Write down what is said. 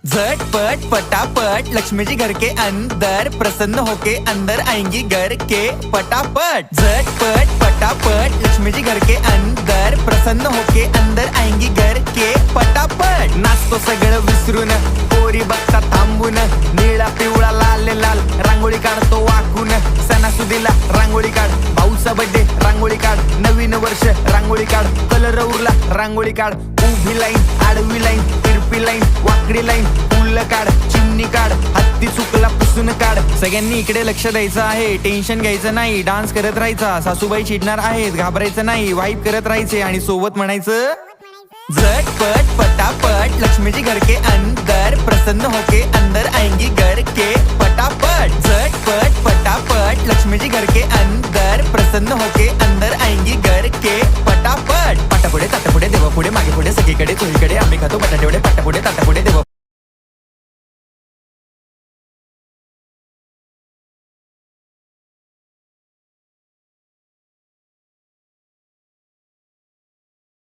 झटपट पटापट लक्ष्मी जी घर के अंदर प्रसन्न होके अंदर आएंगी घर के पटापट। झटपट पटापट लक्ष्मी जी घर के अंदर प्रसन्न होके अंदर आएंगी घर के पटापट। नाचतो सगळं विसरून पोरी बघता थांबून निळा पिवळा लाल लाल रांगोळी काढतो वाकून। सणासुदीला रांगोळी काढ, भाऊचा बर्थडे रांगोळी काढ, नवीन वर्ष रांगोळी काढ, कलर उरला रांगोळी काढ, उभी लाईन आडवी लाईन तिरपी लाईन वाकडी लाईन फुल काढ, चिमणी काढ, हत्ती चुकला पुसून काढ। सगळ्यांनी इकडे लक्ष द्यायचं आहे, टेन्शन घ्यायचं नाही, डान्स करत राहायचा। सासूबाई चिडणार आहेत, घाबरायचं नाही, वाईब करत राहायचे आणि सोबत म्हणायचं झटपट पटापट लक्ष्मी जी घर के अंदर प्रसन्न होके अंदर आएंगी घर के पटापट। झटपट पटापट लक्ष्मी जी घर के अंदर प्रसन्न होके अंदर आएंगी घर के पटापट। पाटापुढे ताटापुढे देवापुढे मागे पुढे सगळीकडे चोहीकडे आम्ही खातो बटाटेवडे पाटापुढे ताटापुढे देवा